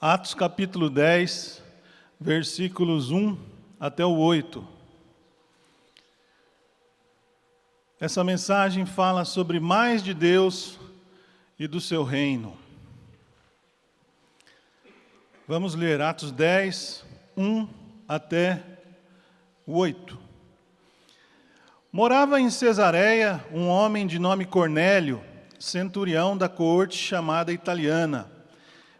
Atos capítulo 10, versículos 1 até o 8. Essa mensagem fala sobre mais de Deus e do seu reino. Vamos ler Atos 10, 1 até o 8. Morava em Cesareia um homem de nome Cornélio, centurião da corte chamada italiana,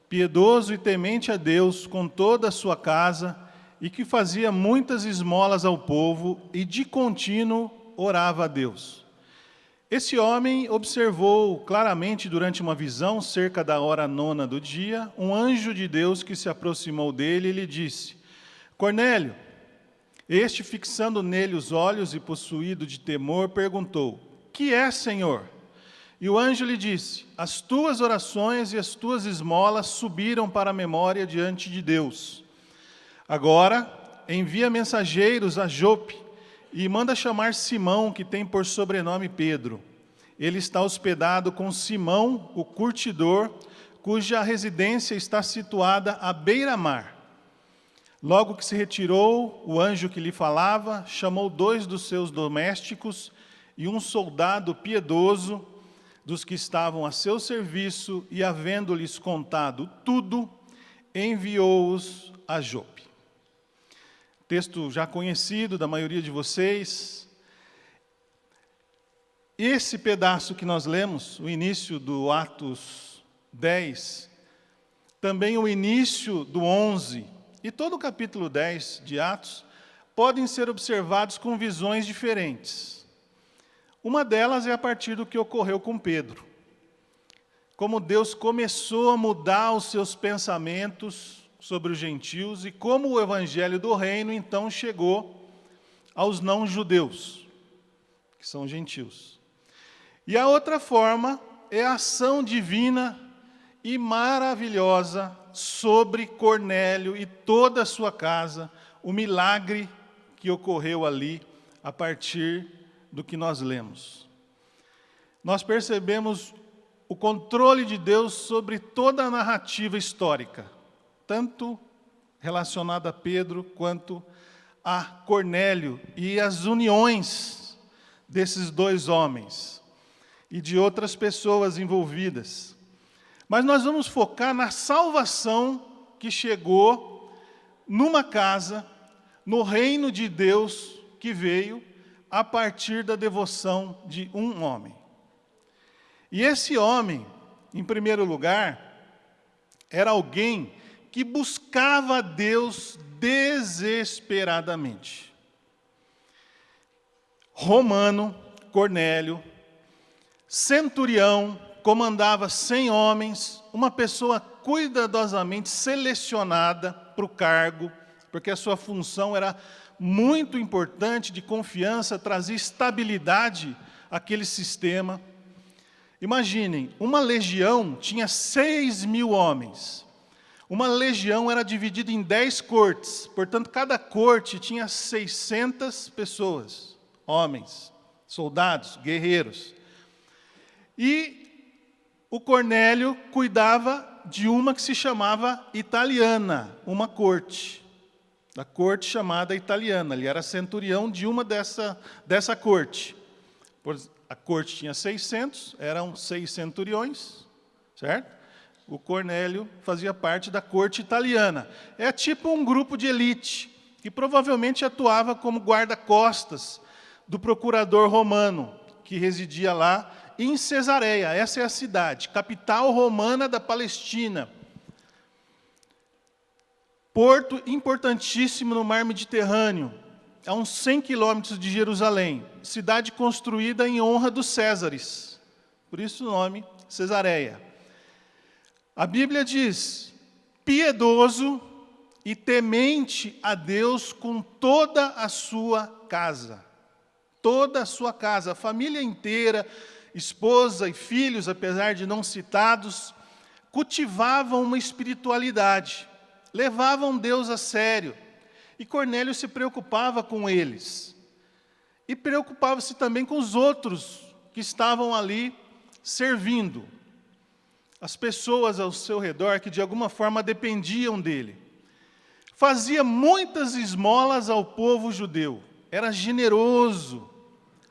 piedoso e temente a Deus com toda a sua casa, e que fazia muitas esmolas ao povo e de contínuo orava a Deus. Esse homem observou claramente durante uma visão, cerca da hora 9 do dia, um anjo de Deus que se aproximou dele e lhe disse: Cornélio. Este, fixando nele os olhos e possuído de temor, perguntou: Que é, Senhor? E o anjo lhe disse: As tuas orações e as tuas esmolas subiram para a memória diante de Deus. Agora, envia mensageiros a Jope e manda chamar Simão, que tem por sobrenome Pedro. Ele está hospedado com Simão, o curtidor, cuja residência está situada à beira-mar. Logo que se retirou, o anjo que lhe falava chamou 2 dos seus domésticos e um soldado piedoso dos que estavam a seu serviço, e, havendo-lhes contado tudo, enviou-os a Jope. Texto já conhecido da maioria de vocês. Esse pedaço que nós lemos, o início do Atos 10, também o início do 11, e todo o capítulo 10 de Atos, podem ser observados com visões diferentes. Uma delas é a partir do que ocorreu com Pedro. Como Deus começou a mudar os seus pensamentos sobre os gentios e como o evangelho do reino então chegou aos não-judeus, que são gentios. E a outra forma é a ação divina e maravilhosa sobre Cornélio e toda a sua casa, o milagre que ocorreu ali a partir do que nós lemos. Nós percebemos o controle de Deus sobre toda a narrativa histórica, tanto relacionada a Pedro quanto a Cornélio e as uniões desses 2 homens e de outras pessoas envolvidas. Mas nós vamos focar na salvação que chegou numa casa, no reino de Deus que veio a partir da devoção de um homem. E esse homem, em primeiro lugar, era alguém que buscava a Deus desesperadamente. Romano, Cornélio, centurião, comandava 100 homens, uma pessoa cuidadosamente selecionada para o cargo, porque a sua função era muito importante, de confiança, trazer estabilidade àquele sistema. Imaginem, uma legião tinha 6.000 homens. Uma legião era dividida em 10 cortes, portanto, cada corte tinha 600 pessoas, homens, soldados, guerreiros. E o Cornélio cuidava de uma que se chamava italiana, uma corte. Da corte chamada italiana. Ele era centurião de uma dessa corte. A corte tinha 600, eram 6 centuriões, certo? O Cornélio fazia parte da corte italiana. É tipo um grupo de elite, que provavelmente atuava como guarda-costas do procurador romano, que residia lá em Cesareia. Essa é a cidade, capital romana da Palestina. Porto importantíssimo no mar Mediterrâneo, a uns 100 quilômetros de Jerusalém, cidade construída em honra dos Césares, por isso o nome Cesareia. A Bíblia diz: piedoso e temente a Deus com toda a sua casa. Toda a sua casa, a família inteira, esposa e filhos, apesar de não citados, cultivavam uma espiritualidade. Levavam Deus a sério. E Cornélio se preocupava com eles. E preocupava-se também com os outros que estavam ali servindo. as pessoas ao seu redor que de alguma forma dependiam dele. Fazia muitas esmolas ao povo judeu, era generoso,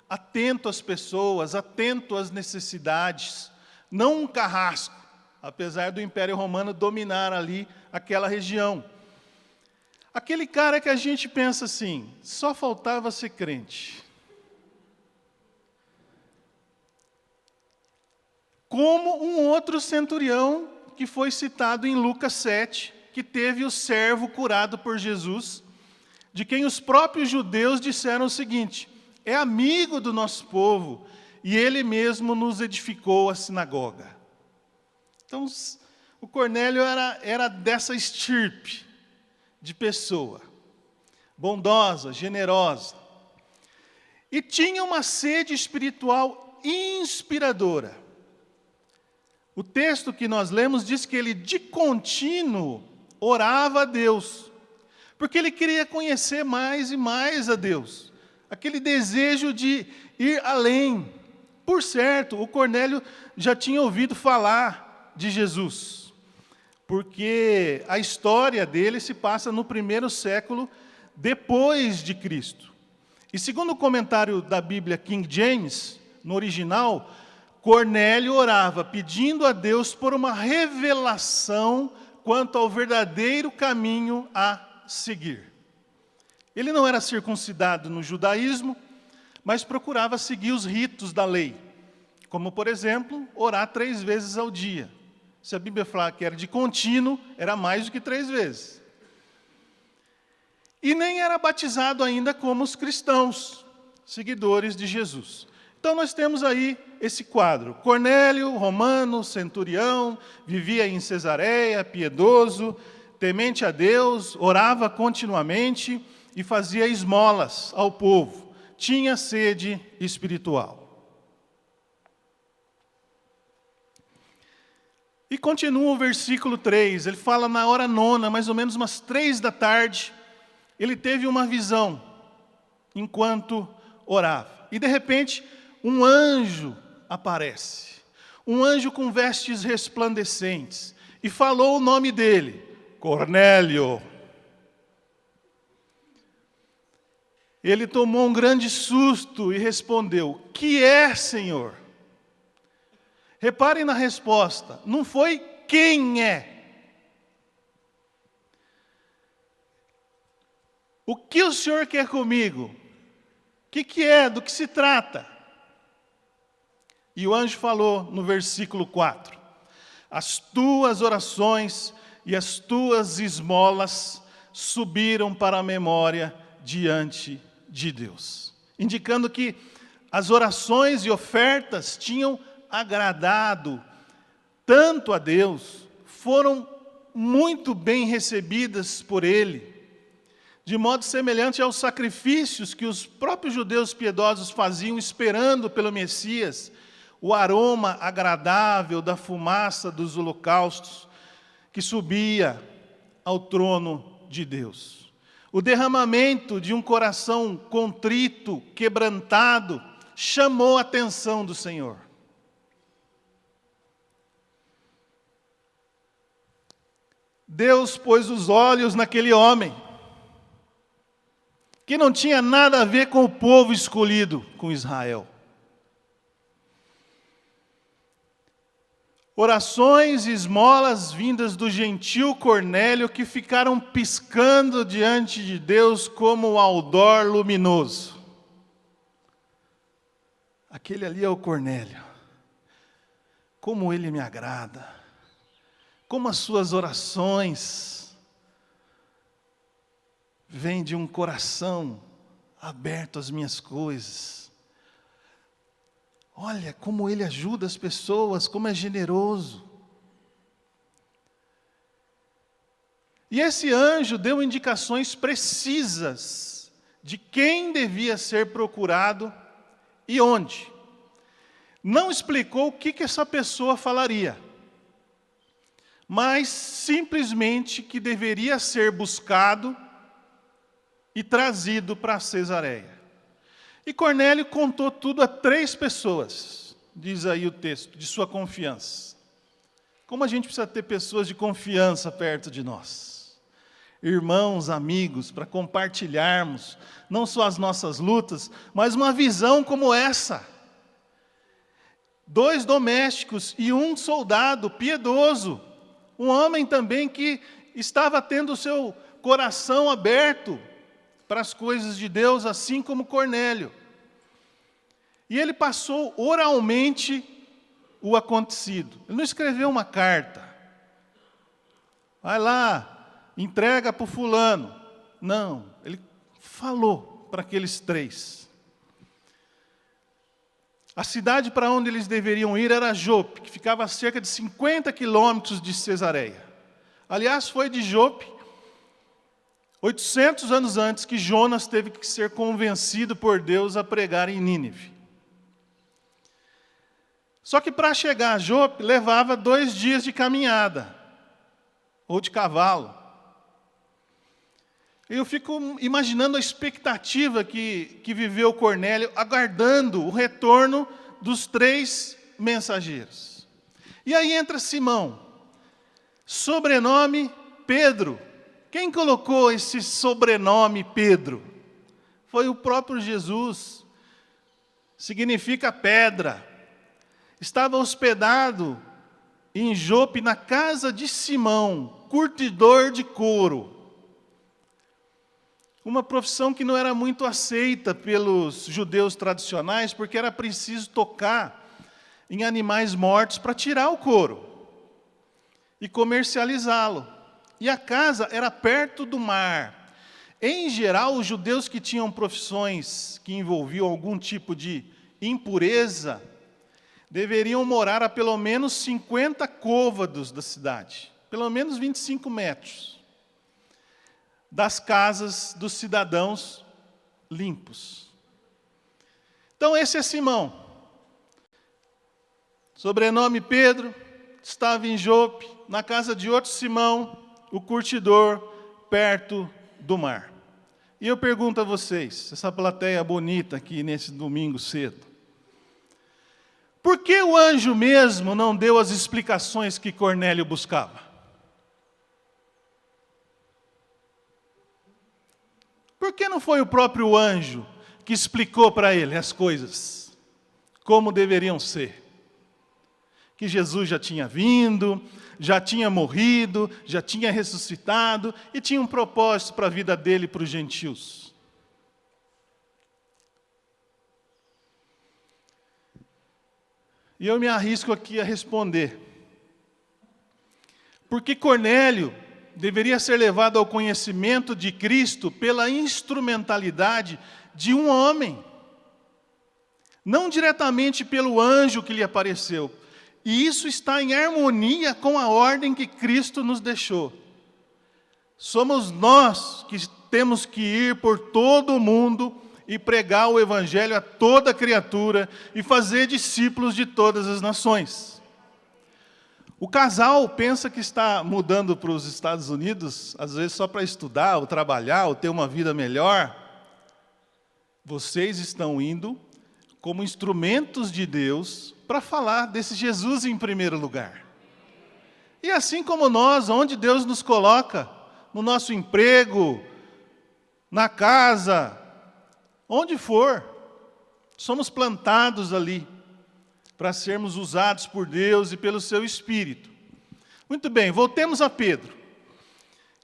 atento às pessoas, atento às necessidades, não um carrasco, apesar do Império Romano dominar ali aquela região. Aquele cara que a gente pensa assim, só faltava ser crente. Como um outro centurião que foi citado em Lucas 7, que teve o servo curado por Jesus, de quem os próprios judeus disseram o seguinte: é amigo do nosso povo, e ele mesmo nos edificou a sinagoga. Então, o Cornélio era dessa estirpe de pessoa, bondosa, generosa, e tinha uma sede espiritual inspiradora. O texto que nós lemos diz que ele de contínuo orava a Deus, porque ele queria conhecer mais e mais a Deus, aquele desejo de ir além. Por certo, o Cornélio já tinha ouvido falar de Jesus, porque a história dele se passa no 1º século depois de Cristo. E segundo o comentário da Bíblia King James, no original, Cornélio orava pedindo a Deus por uma revelação quanto ao verdadeiro caminho a seguir. Ele não era circuncidado no judaísmo, mas procurava seguir os ritos da lei, como, por exemplo, orar 3 vezes ao dia. Se a Bíblia falar que era de contínuo, era mais do que 3 vezes. E nem era batizado ainda como os cristãos, seguidores de Jesus. Então nós temos aí esse quadro. Cornélio, romano, centurião, vivia em Cesareia, piedoso, temente a Deus, orava continuamente e fazia esmolas ao povo. Tinha sede espiritual. E continua o versículo 3, ele fala na hora 9, mais ou menos umas 3 da tarde, ele teve uma visão enquanto orava. E de repente, um anjo aparece, um anjo com vestes resplandecentes, e falou o nome dele, Cornélio. Ele tomou um grande susto e respondeu, que é, Senhor? Reparem na resposta, não foi quem é. O que o Senhor quer comigo? O que é? Do que se trata? E o anjo falou no versículo 4, as tuas orações e as tuas esmolas subiram para a memória diante de Deus. Indicando que as orações e ofertas tinham agradado tanto a Deus, foram muito bem recebidas por Ele, de modo semelhante aos sacrifícios que os próprios judeus piedosos faziam esperando pelo Messias, o aroma agradável da fumaça dos holocaustos que subia ao trono de Deus. O derramamento de um coração contrito, quebrantado, chamou a atenção do Senhor. Deus pôs os olhos naquele homem, que não tinha nada a ver com o povo escolhido, com Israel. Orações e esmolas vindas do gentil Cornélio, que ficaram piscando diante de Deus como o aldor luminoso. Aquele ali é o Cornélio. Como ele me agrada. Como as suas orações vêm de um coração aberto às minhas coisas. Olha como ele ajuda as pessoas, como é generoso. E esse anjo deu indicações precisas de quem devia ser procurado e onde. Não explicou o que essa pessoa falaria, mas simplesmente que deveria ser buscado e trazido para Cesareia. E Cornélio contou tudo a 3 pessoas, diz aí o texto, de sua confiança. Como a gente precisa ter pessoas de confiança perto de nós. Irmãos, amigos, para compartilharmos, não só as nossas lutas, mas uma visão como essa. 2 domésticos e um soldado piedoso. Um homem também que estava tendo o seu coração aberto para as coisas de Deus, assim como Cornélio. E ele passou oralmente o acontecido. Ele não escreveu uma carta. Vai lá, entrega para o fulano. Não, ele falou para aqueles 3. A cidade para onde eles deveriam ir era Jope, que ficava a cerca de 50 quilômetros de Cesareia. Aliás, foi de Jope 800 anos antes que Jonas teve que ser convencido por Deus a pregar em Nínive. Só que para chegar a Jope levava 2 dias de caminhada, ou de cavalo. Eu fico imaginando a expectativa que viveu Cornélio, aguardando o retorno dos 3 mensageiros. E aí entra Simão, sobrenome Pedro. Quem colocou esse sobrenome Pedro? Foi o próprio Jesus. Significa pedra. Estava hospedado em Jope, na casa de Simão, curtidor de couro. Uma profissão que não era muito aceita pelos judeus tradicionais, porque era preciso tocar em animais mortos para tirar o couro e comercializá-lo. E a casa era perto do mar. Em geral, os judeus que tinham profissões que envolviam algum tipo de impureza, deveriam morar a pelo menos 50 côvados da cidade, pelo menos 25 metros, das casas dos cidadãos limpos. Então esse é Simão, sobrenome Pedro, estava em Jope, na casa de outro Simão, o curtidor, perto do mar. E eu pergunto a vocês, essa plateia bonita aqui nesse domingo cedo, por que o anjo mesmo não deu as explicações que Cornélio buscava? Por que não foi o próprio anjo que explicou para ele as coisas, como deveriam ser? Que Jesus já tinha vindo, já tinha morrido, já tinha ressuscitado e tinha um propósito para a vida dele e para os gentios. E eu me arrisco aqui a responder. Porque Cornélio deveria ser levado ao conhecimento de Cristo pela instrumentalidade de um homem, não diretamente pelo anjo que lhe apareceu. E isso está em harmonia com a ordem que Cristo nos deixou. Somos nós que temos que ir por todo o mundo e pregar o Evangelho a toda criatura e fazer discípulos de todas as nações. O casal pensa que está mudando para os Estados Unidos, às vezes só para estudar, ou trabalhar, ou ter uma vida melhor. Vocês estão indo como instrumentos de Deus para falar desse Jesus em primeiro lugar. E assim como nós, onde Deus nos coloca, no nosso emprego, na casa, onde for, somos plantados ali para sermos usados por Deus e pelo seu Espírito. Muito bem, voltemos a Pedro,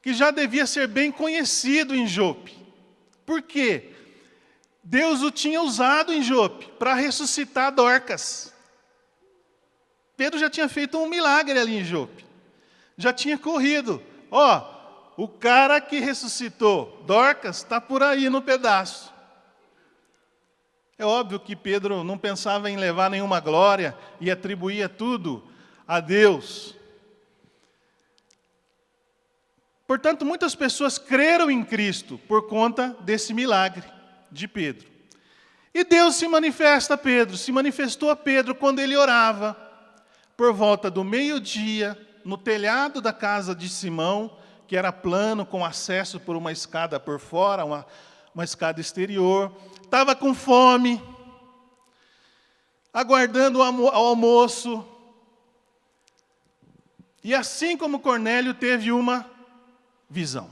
que já devia ser bem conhecido em Jope. Por quê? Deus o tinha usado em Jope para ressuscitar Dorcas. Pedro já tinha feito um milagre ali em Jope. Já tinha corrido. O cara que ressuscitou Dorcas está por aí no pedaço. É óbvio que Pedro não pensava em levar nenhuma glória e atribuía tudo a Deus. Portanto, muitas pessoas creram em Cristo por conta desse milagre de Pedro. E Deus se manifestou a Pedro quando ele orava, por volta do meio-dia, no telhado da casa de Simão, que era plano, com acesso por uma escada por fora, uma escada exterior. Estava com fome, aguardando o almoço. E assim como Cornélio teve uma visão,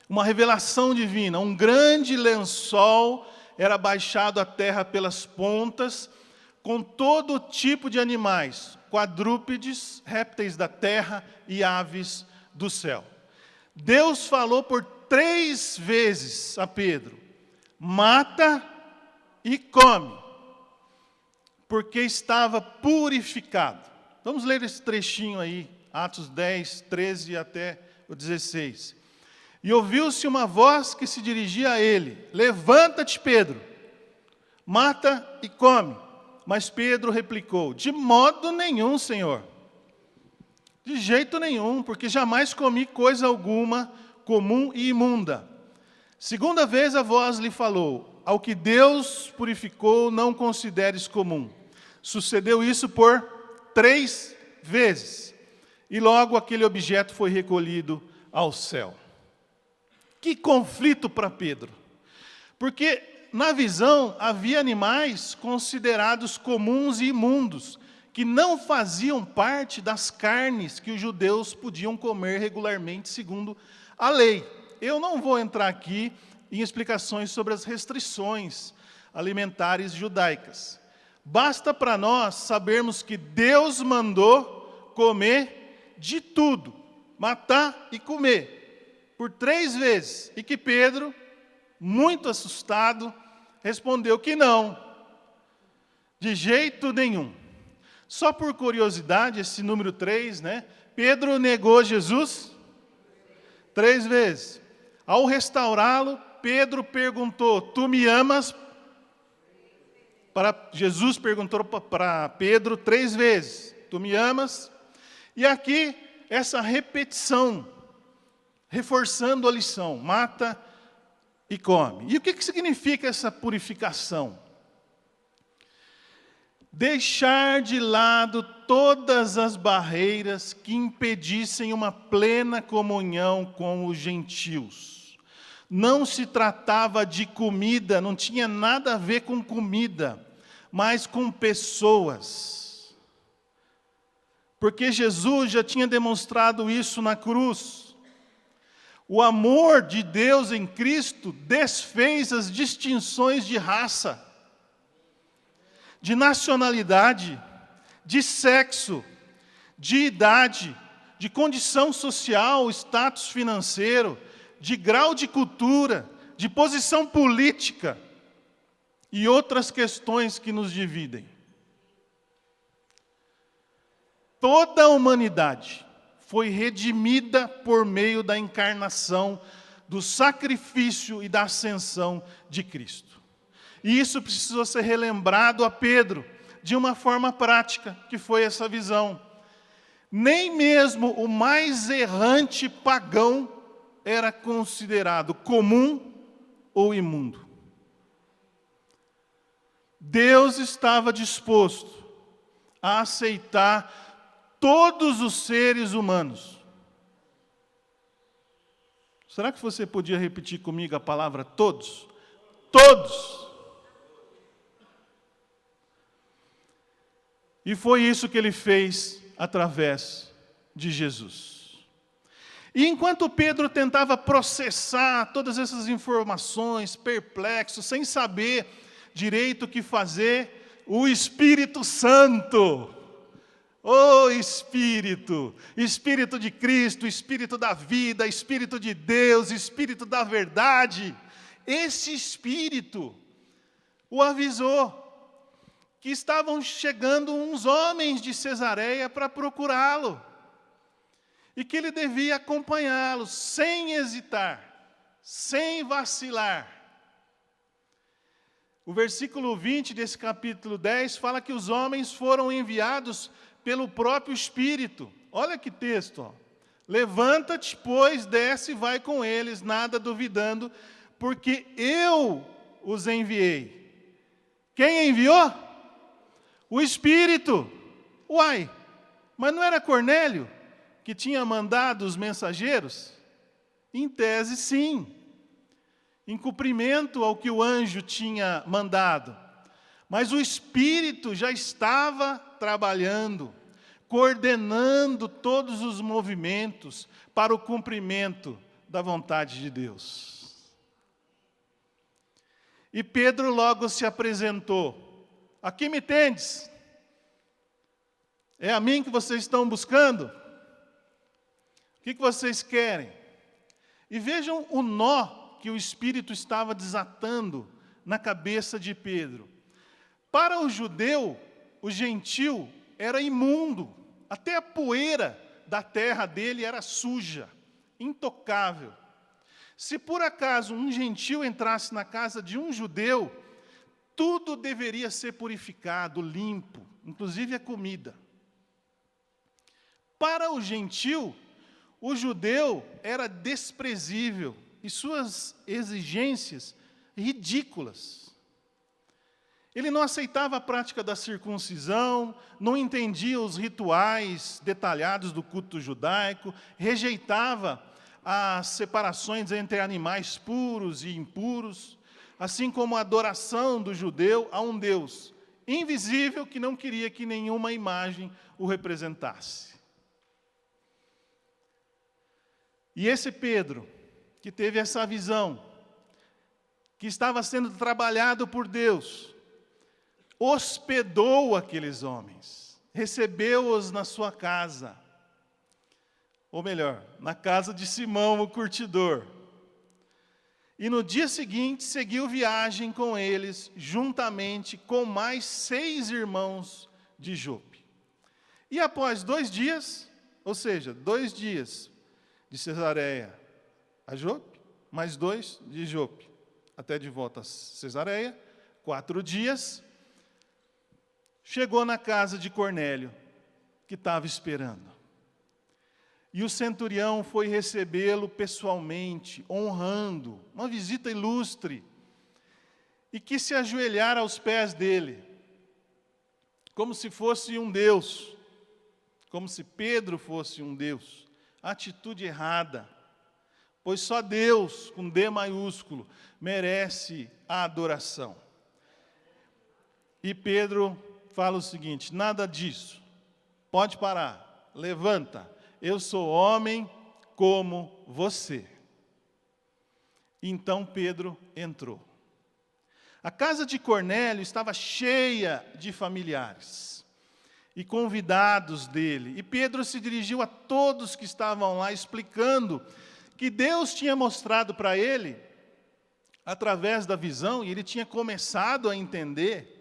uma revelação divina, um grande lençol era baixado à terra pelas pontas, com todo tipo de animais, quadrúpedes, répteis da terra e aves do céu. Deus falou por 3 vezes a Pedro: mata e come, porque estava purificado. Vamos ler esse trechinho aí, Atos 10, 13 até o 16. E ouviu-se uma voz que se dirigia a ele: levanta-te, Pedro, mata e come. Mas Pedro replicou: de modo nenhum, Senhor. De jeito nenhum, porque jamais comi coisa alguma comum e imunda. Segunda vez a voz lhe falou: ao que Deus purificou, não consideres comum. Sucedeu isso por 3 vezes. E logo aquele objeto foi recolhido ao céu. Que conflito para Pedro. Porque na visão havia animais considerados comuns e imundos, que não faziam parte das carnes que os judeus podiam comer regularmente segundo a lei. Eu não vou entrar aqui em explicações sobre as restrições alimentares judaicas. Basta para nós sabermos que Deus mandou comer de tudo, matar e comer, por 3 vezes, e que Pedro, muito assustado, respondeu que não, de jeito nenhum. Só por curiosidade, esse número 3, né? Pedro negou Jesus 3 vezes. Ao restaurá-lo, Pedro perguntou: tu me amas? Jesus perguntou para Pedro 3 vezes: tu me amas? E aqui, essa repetição, reforçando a lição: mata e come. E o que significa essa purificação? Deixar de lado todas as barreiras que impedissem uma plena comunhão com os gentios. Não se tratava de comida, não tinha nada a ver com comida, mas com pessoas. Porque Jesus já tinha demonstrado isso na cruz. O amor de Deus em Cristo desfez as distinções de raça, de nacionalidade, de sexo, de idade, de condição social, status financeiro, de grau de cultura, de posição política e outras questões que nos dividem. Toda a humanidade foi redimida por meio da encarnação, do sacrifício e da ascensão de Cristo. E isso precisou ser relembrado a Pedro de uma forma prática, que foi essa visão. Nem mesmo o mais errante pagão era considerado comum ou imundo. Deus estava disposto a aceitar todos os seres humanos. Será que você podia repetir comigo a palavra todos? Todos! E foi isso que ele fez através de Jesus. E enquanto Pedro tentava processar todas essas informações, perplexo, sem saber direito o que fazer, o Espírito Santo, o Espírito, Espírito de Cristo, Espírito da vida, Espírito de Deus, Espírito da verdade, esse Espírito o avisou que estavam chegando uns homens de Cesareia para procurá-lo, e que ele devia acompanhá-los sem hesitar, sem vacilar. O versículo 20 desse capítulo 10 fala que os homens foram enviados pelo próprio Espírito. Olha que texto, ó. Levanta-te, pois, desce e vai com eles, nada duvidando, porque eu os enviei. Quem enviou? O Espírito. Uai, mas não era Cornélio que tinha mandado os mensageiros? Em tese, sim. Em cumprimento ao que o anjo tinha mandado. Mas o Espírito já estava trabalhando, coordenando todos os movimentos para o cumprimento da vontade de Deus. E Pedro logo se apresentou: aqui me tendes? É a mim que vocês estão buscando? O que vocês querem? E vejam o nó que o Espírito estava desatando na cabeça de Pedro. Para o judeu, o gentil era imundo, até a poeira da terra dele era suja, intocável. Se por acaso um gentil entrasse na casa de um judeu, tudo deveria ser purificado, limpo, inclusive a comida. Para o gentil, o judeu era desprezível e suas exigências ridículas. Ele não aceitava a prática da circuncisão, não entendia os rituais detalhados do culto judaico, rejeitava as separações entre animais puros e impuros, assim como a adoração do judeu a um Deus invisível que não queria que nenhuma imagem o representasse. E esse Pedro, que teve essa visão, que estava sendo trabalhado por Deus, hospedou aqueles homens, recebeu-os na sua casa, ou melhor, na casa de Simão, o curtidor. E no dia seguinte, seguiu viagem com eles, juntamente com mais 6 irmãos de Jope. E após 2 dias, ou seja, 2 dias de Cesareia a Jope, mais 2 de Jope, até de volta a Cesareia, 4 dias, chegou na casa de Cornélio, que estava esperando. E o centurião foi recebê-lo pessoalmente, honrando, uma visita ilustre, e quis se ajoelhar aos pés dele, como se fosse um Deus, como se Pedro fosse um Deus. Atitude errada, pois só Deus, com D maiúsculo, merece a adoração. E Pedro fala o seguinte: nada disso, pode parar, levanta, eu sou homem como você. Então Pedro entrou. A casa de Cornélio estava cheia de familiares e convidados dele. E Pedro se dirigiu a todos que estavam lá, explicando que Deus tinha mostrado para ele, através da visão, e ele tinha começado a entender,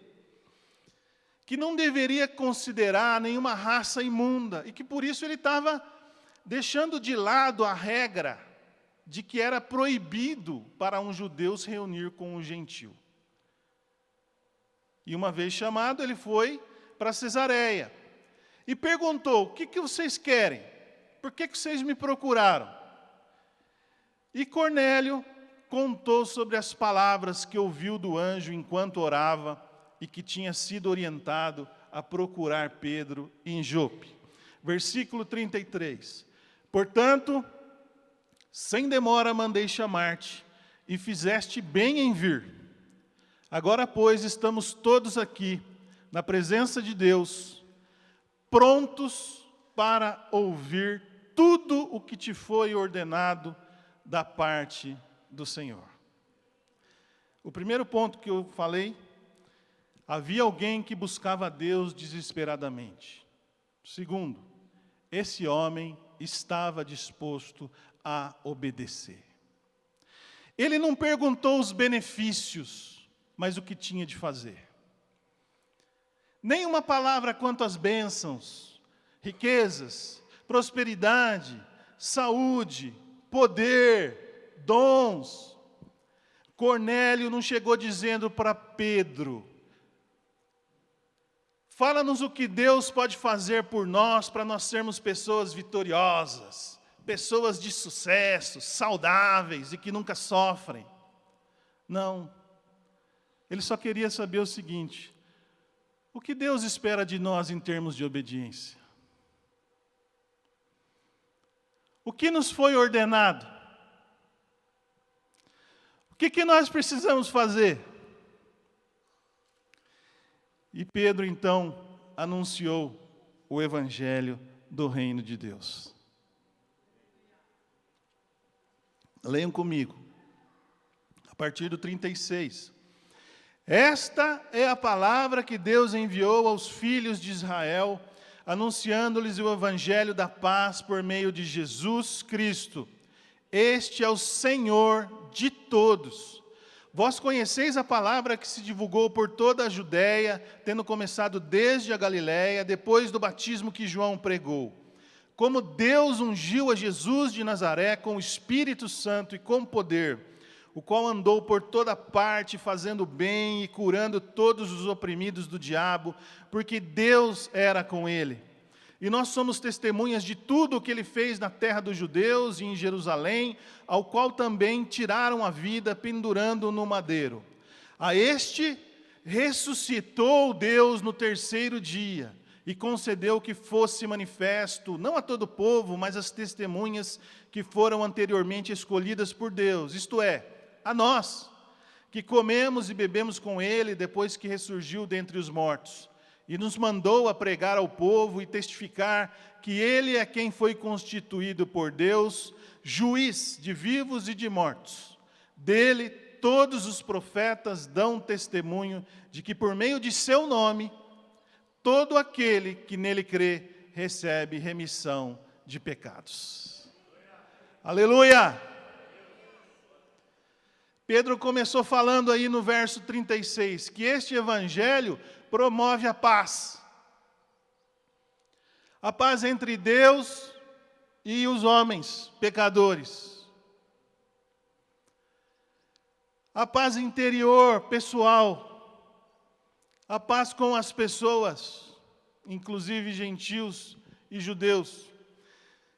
que não deveria considerar nenhuma raça imunda, e que por isso ele estava deixando de lado a regra de que era proibido para um judeu se reunir com um gentil. E uma vez chamado, ele foi para Cesareia e perguntou: o que vocês querem? Por que vocês me procuraram? E Cornélio contou sobre as palavras que ouviu do anjo enquanto orava e que tinha sido orientado a procurar Pedro em Jope. Versículo 33. Portanto, sem demora mandei chamar-te, e fizeste bem em vir. Agora, pois, estamos todos aqui, na presença de Deus, prontos para ouvir tudo o que te foi ordenado da parte do Senhor. O primeiro ponto que eu falei: havia alguém que buscava a Deus desesperadamente. Segundo, esse homem estava disposto a obedecer. Ele não perguntou os benefícios, mas o que tinha de fazer. Nem uma palavra quanto às bênçãos, riquezas, prosperidade, saúde, poder, dons. Cornélio não chegou dizendo para Pedro: fala-nos o que Deus pode fazer por nós para nós sermos pessoas vitoriosas, pessoas de sucesso, saudáveis e que nunca sofrem. Não. Ele só queria saber o seguinte: o que Deus espera de nós em termos de obediência? O que nos foi ordenado? O que nós precisamos fazer? E Pedro, então, anunciou o evangelho do reino de Deus. Leiam comigo, a partir do 36. Esta é a palavra que Deus enviou aos filhos de Israel, anunciando-lhes o evangelho da paz por meio de Jesus Cristo. Este é o Senhor de todos. Vós conheceis a palavra que se divulgou por toda a Judéia, tendo começado desde a Galiléia, depois do batismo que João pregou. Como Deus ungiu a Jesus de Nazaré com o Espírito Santo e com poder, o qual andou por toda parte fazendo bem e curando todos os oprimidos do diabo, porque Deus era com ele. E nós somos testemunhas de tudo o que ele fez na terra dos judeus e em Jerusalém, ao qual também tiraram a vida pendurando no madeiro. A este ressuscitou Deus no terceiro dia e concedeu que fosse manifesto, não a todo o povo, mas às testemunhas que foram anteriormente escolhidas por Deus, isto é, a nós, que comemos e bebemos com ele depois que ressurgiu dentre os mortos. E nos mandou a pregar ao povo e testificar que ele é quem foi constituído por Deus, juiz de vivos e de mortos. Dele, todos os profetas dão testemunho de que por meio de seu nome, todo aquele que nele crê recebe remissão de pecados. Aleluia! Pedro começou falando aí no verso 36, que este evangelho promove a paz. A paz entre Deus e os homens pecadores. A paz interior, pessoal. A paz com as pessoas, inclusive gentios e judeus.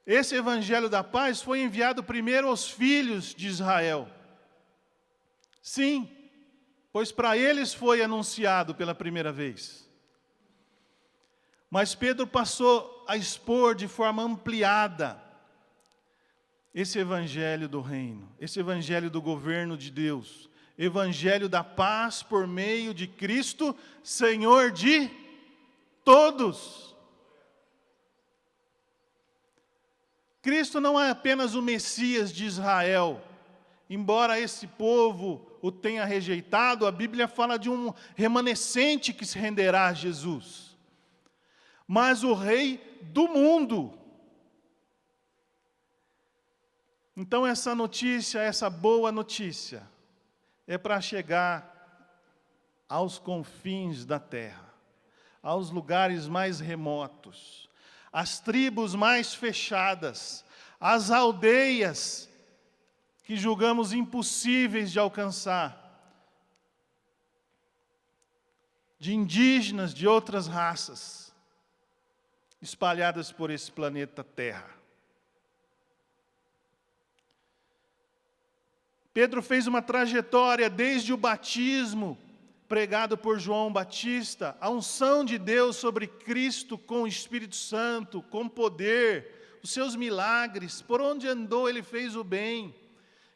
Esse evangelho da paz foi enviado primeiro aos filhos de Israel. Sim, pois para eles foi anunciado pela primeira vez. Mas Pedro passou a expor de forma ampliada esse evangelho do reino, esse evangelho do governo de Deus, evangelho da paz por meio de Cristo, Senhor de todos. Cristo não é apenas o Messias de Israel. Embora esse povo o tenha rejeitado, a Bíblia fala de um remanescente que se renderá a Jesus. Mas o Rei do mundo. Então essa notícia, essa boa notícia, é para chegar aos confins da terra, aos lugares mais remotos, às tribos mais fechadas, às aldeias que julgamos impossíveis de alcançar, de indígenas de outras raças, espalhadas por esse planeta Terra. Pedro fez uma trajetória desde o batismo, pregado por João Batista, a unção de Deus sobre Cristo com o Espírito Santo, com poder, os seus milagres, por onde andou ele fez o bem,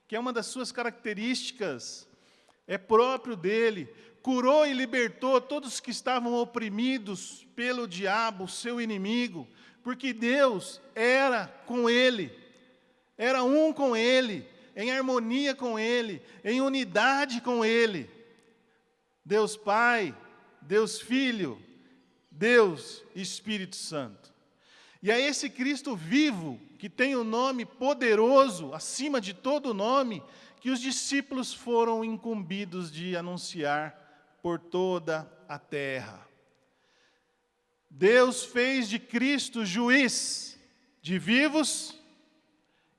que é uma das suas características, é próprio dele, curou e libertou todos que estavam oprimidos pelo diabo, seu inimigo, porque Deus era com ele, era um com ele, em harmonia com ele, em unidade com ele. Deus Pai, Deus Filho, Deus Espírito Santo. E é esse Cristo vivo, que tem um nome poderoso, acima de todo nome, que os discípulos foram incumbidos de anunciar por toda a terra. Deus fez de Cristo juiz de vivos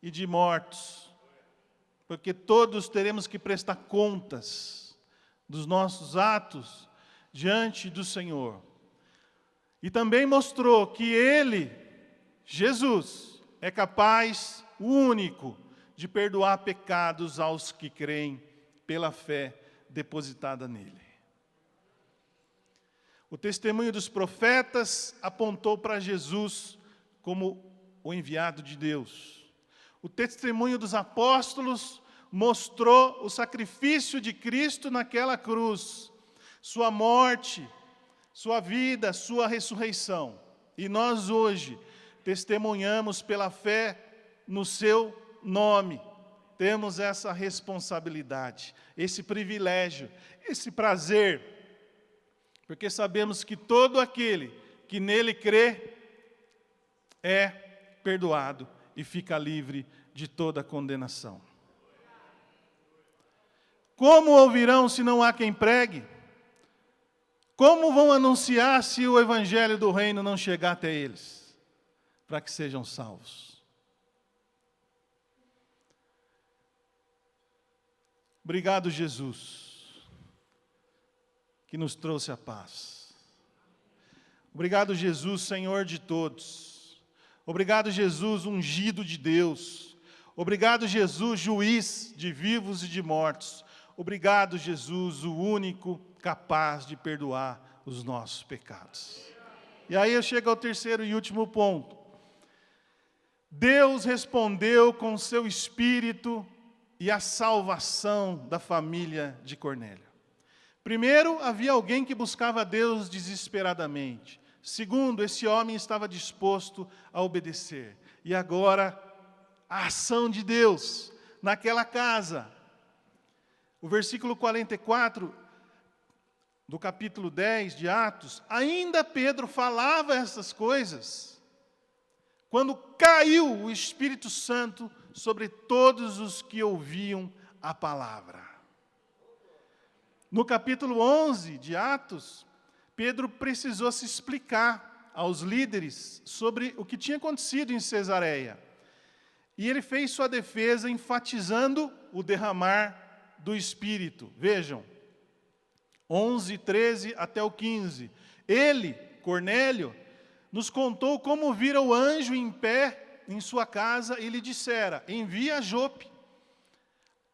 e de mortos, porque todos teremos que prestar contas dos nossos atos diante do Senhor. E também mostrou que Ele, Jesus, é capaz, o único, de perdoar pecados aos que creem pela fé depositada nele. O testemunho dos profetas apontou para Jesus como o enviado de Deus. O testemunho dos apóstolos mostrou o sacrifício de Cristo naquela cruz, sua morte, sua vida, sua ressurreição. E nós hoje testemunhamos pela fé no seu nome. Temos essa responsabilidade, esse privilégio, esse prazer, porque sabemos que todo aquele que nele crê é perdoado e fica livre de toda condenação. Como ouvirão se não há quem pregue? Como vão anunciar se o evangelho do reino não chegar até eles, para que sejam salvos? Obrigado, Jesus, que nos trouxe a paz. Obrigado, Jesus, Senhor de todos. Obrigado, Jesus, ungido de Deus. Obrigado, Jesus, juiz de vivos e de mortos. Obrigado, Jesus, o único capaz de perdoar os nossos pecados. E aí eu chego ao terceiro e último ponto. Deus respondeu com seu Espírito e a salvação da família de Cornélio. Primeiro, havia alguém que buscava a Deus desesperadamente. Segundo, esse homem estava disposto a obedecer. E agora, a ação de Deus naquela casa. O versículo 44 do capítulo 10 de Atos, ainda Pedro falava essas coisas, quando caiu o Espírito Santo sobre todos os que ouviam a palavra. No capítulo 11 de Atos, Pedro precisou se explicar aos líderes sobre o que tinha acontecido em Cesareia. E ele fez sua defesa enfatizando o derramar do Espírito. Vejam, 11, 13 até o 15. Ele, Cornélio, nos contou como vira o anjo em pé em sua casa e lhe dissera: envia a Jope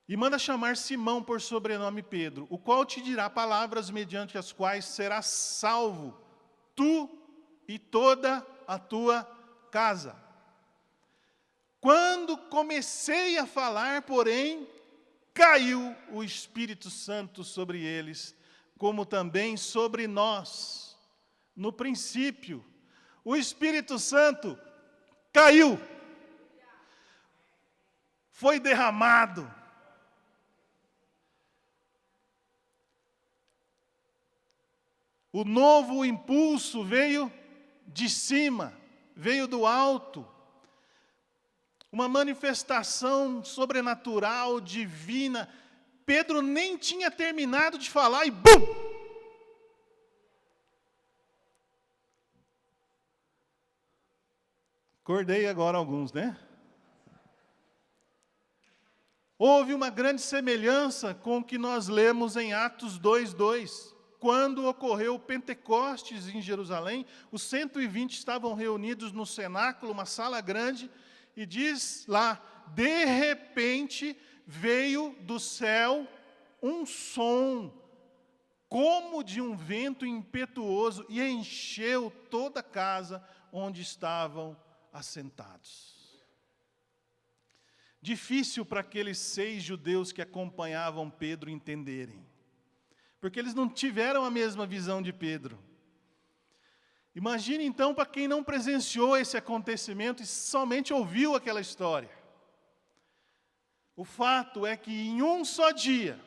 e manda chamar Simão por sobrenome Pedro, o qual te dirá palavras mediante as quais serás salvo, tu e toda a tua casa. Quando comecei a falar, porém, caiu o Espírito Santo sobre eles, como também sobre nós. No princípio, o Espírito Santo caiu, foi derramado. O novo impulso veio de cima, veio do alto. Uma manifestação sobrenatural, divina. Pedro nem tinha terminado de falar e BUM! Acordei agora alguns, né? Houve uma grande semelhança com o que nós lemos em Atos 2:2. Quando ocorreu o Pentecostes em Jerusalém, os 120 estavam reunidos no cenáculo, uma sala grande, e diz lá, de repente veio do céu um som, como de um vento impetuoso, e encheu toda a casa onde estavam assentados. Difícil para aqueles 6 judeus que acompanhavam Pedro entenderem, porque eles não tiveram a mesma visão de Pedro. Imagine então para quem não presenciou esse acontecimento e somente ouviu aquela história. O fato é que em um só dia,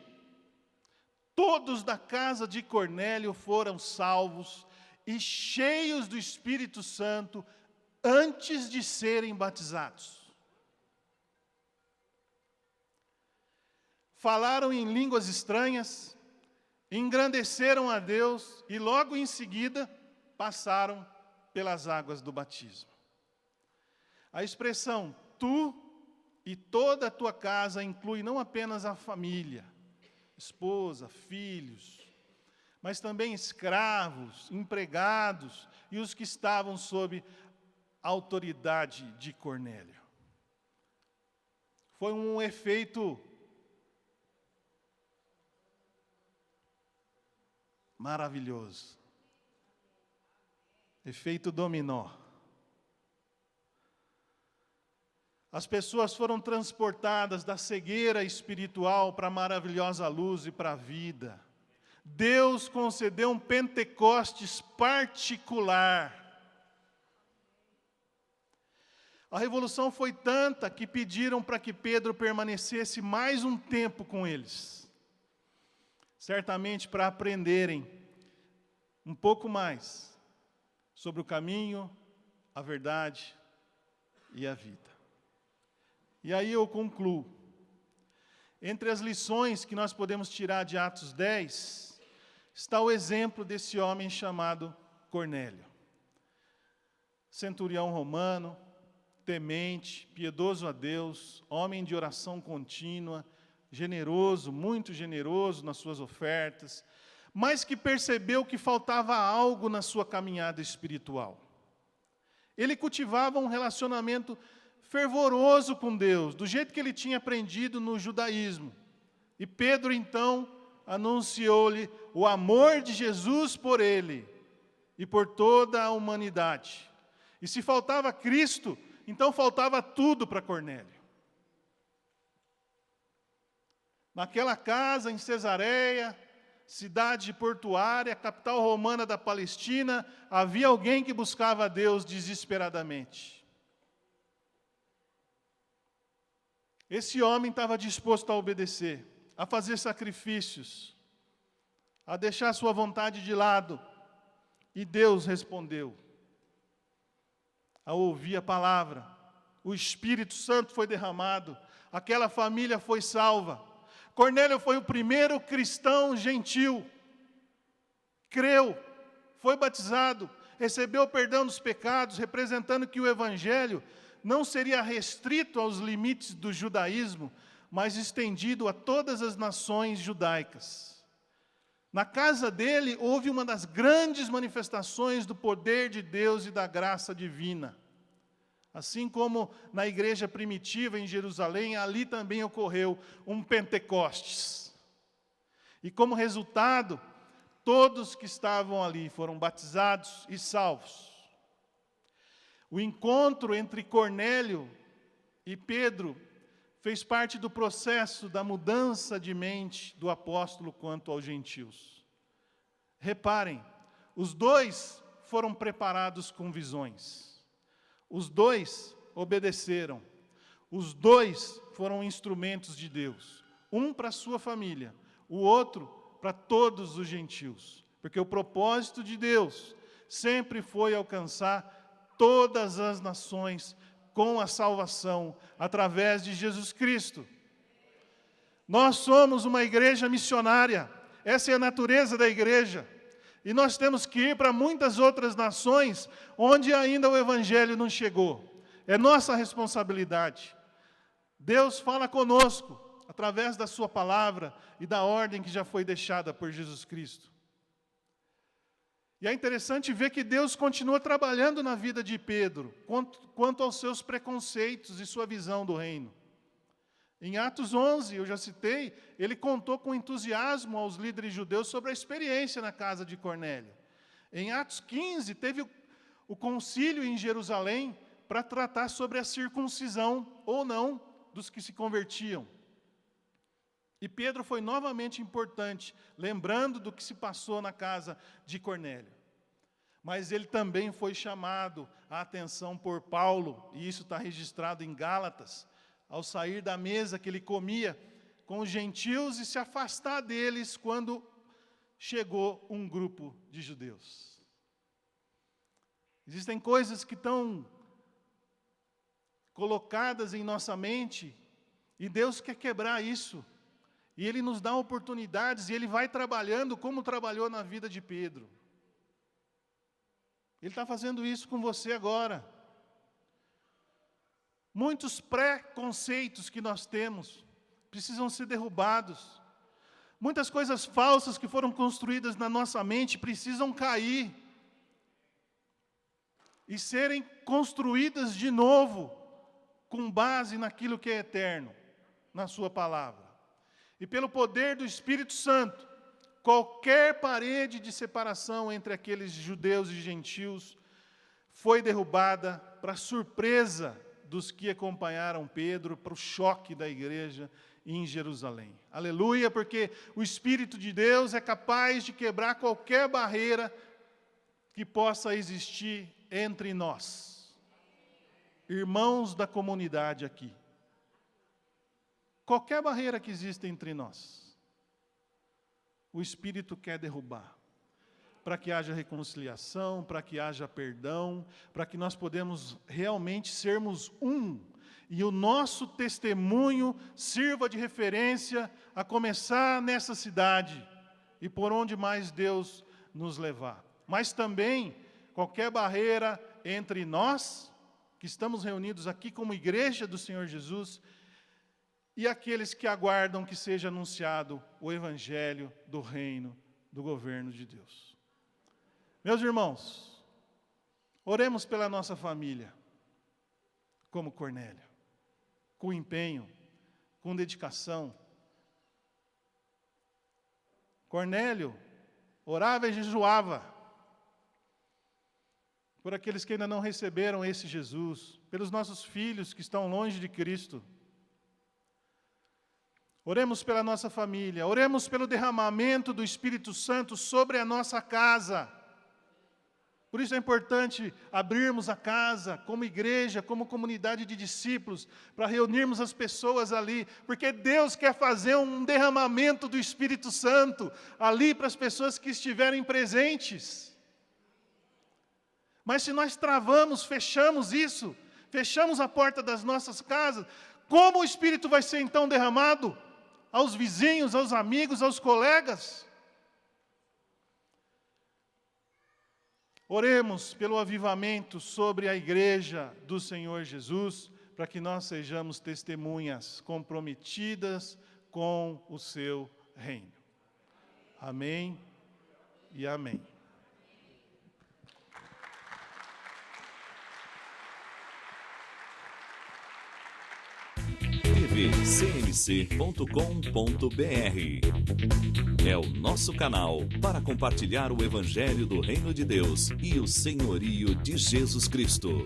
todos da casa de Cornélio foram salvos e cheios do Espírito Santo antes de serem batizados. Falaram em línguas estranhas, engrandeceram a Deus e logo em seguida passaram pelas águas do batismo. A expressão tu e toda a tua casa inclui não apenas a família, esposa, filhos, mas também escravos, empregados e os que estavam sob a autoridade de Cornélio. Foi um efeito maravilhoso. Efeito dominó. As pessoas foram transportadas da cegueira espiritual para a maravilhosa luz e para a vida. Deus concedeu um Pentecostes particular. A revolução foi tanta que pediram para que Pedro permanecesse mais um tempo com eles. Certamente para aprenderem um pouco mais sobre o caminho, a verdade e a vida. E aí eu concluo. Entre as lições que nós podemos tirar de Atos 10, está o exemplo desse homem chamado Cornélio. Centurião romano, temente, piedoso a Deus, homem de oração contínua, generoso, muito generoso nas suas ofertas, mas que percebeu que faltava algo na sua caminhada espiritual. Ele cultivava um relacionamento fervoroso com Deus, do jeito que ele tinha aprendido no judaísmo. E Pedro, então, anunciou-lhe o amor de Jesus por ele e por toda a humanidade. E se faltava Cristo, então faltava tudo para Cornélio. Naquela casa em Cesareia, cidade portuária, capital romana da Palestina, havia alguém que buscava a Deus desesperadamente. Esse homem estava disposto a obedecer, a fazer sacrifícios, a deixar sua vontade de lado. E Deus respondeu. Ao ouvir a palavra, o Espírito Santo foi derramado, aquela família foi salva. Cornélio foi o primeiro cristão gentil, creu, foi batizado, recebeu o perdão dos pecados, representando que o Evangelho não seria restrito aos limites do judaísmo, mas estendido a todas as nações judaicas. Na casa dele houve uma das grandes manifestações do poder de Deus e da graça divina. Assim como na igreja primitiva em Jerusalém, ali também ocorreu um Pentecostes. E como resultado, todos que estavam ali foram batizados e salvos. O encontro entre Cornélio e Pedro fez parte do processo da mudança de mente do apóstolo quanto aos gentios. Reparem, os dois foram preparados com visões. Os dois obedeceram. Os dois foram instrumentos de Deus. Um para a sua família, o outro para todos os gentios. Porque o propósito de Deus sempre foi alcançar todas as nações com a salvação através de Jesus Cristo. Nós somos uma igreja missionária. Essa é a natureza da igreja. E nós temos que ir para muitas outras nações onde ainda o Evangelho não chegou. É nossa responsabilidade. Deus fala conosco através da sua palavra e da ordem que já foi deixada por Jesus Cristo. E é interessante ver que Deus continua trabalhando na vida de Pedro, quanto aos seus preconceitos e sua visão do reino. Em Atos 11, eu já citei, ele contou com entusiasmo aos líderes judeus sobre a experiência na casa de Cornélio. Em Atos 15, teve o concílio em Jerusalém para tratar sobre a circuncisão ou não dos que se convertiam. E Pedro foi novamente importante, lembrando do que se passou na casa de Cornélio. Mas ele também foi chamado a atenção por Paulo, e isso está registrado em Gálatas, ao sair da mesa que ele comia com os gentios e se afastar deles quando chegou um grupo de judeus. Existem coisas que estão colocadas em nossa mente e Deus quer quebrar isso. E Ele nos dá oportunidades e Ele vai trabalhando como trabalhou na vida de Pedro. Ele está fazendo isso com você agora. Muitos pré-conceitos que nós temos precisam ser derrubados. Muitas coisas falsas que foram construídas na nossa mente precisam cair e serem construídas de novo com base naquilo que é eterno, na sua palavra. E pelo poder do Espírito Santo, qualquer parede de separação entre aqueles judeus e gentios foi derrubada para surpresa dos que acompanharam Pedro, para o choque da igreja em Jerusalém. Aleluia, porque o Espírito de Deus é capaz de quebrar qualquer barreira que possa existir entre nós. irmãos da comunidade aqui. Qualquer barreira que exista entre nós, o Espírito quer derrubar, para que haja reconciliação, para que haja perdão, para que nós podemos realmente sermos um, e o nosso testemunho sirva de referência a começar nessa cidade, e por onde mais Deus nos levar. Mas também, qualquer barreira entre nós, que estamos reunidos aqui como igreja do Senhor Jesus, e aqueles que aguardam que seja anunciado o Evangelho do reino, do governo de Deus. Meus irmãos, oremos pela nossa família, como Cornélio, com empenho, com dedicação. Cornélio orava e jejuava por aqueles que ainda não receberam esse Jesus, pelos nossos filhos que estão longe de Cristo. Oremos pela nossa família, oremos pelo derramamento do Espírito Santo sobre a nossa casa. Por isso é importante abrirmos a casa como igreja, como comunidade de discípulos, para reunirmos as pessoas ali, porque Deus quer fazer um derramamento do Espírito Santo ali para as pessoas que estiverem presentes. Mas se nós travamos, fechamos isso, fechamos a porta das nossas casas, como o Espírito vai ser então derramado? Aos vizinhos, aos amigos, aos colegas? Oremos pelo avivamento sobre a igreja do Senhor Jesus, para que nós sejamos testemunhas comprometidas com o seu reino. Amém e amém. tvcmc.com.br é o nosso canal para compartilhar o Evangelho do Reino de Deus e o senhorio de Jesus Cristo.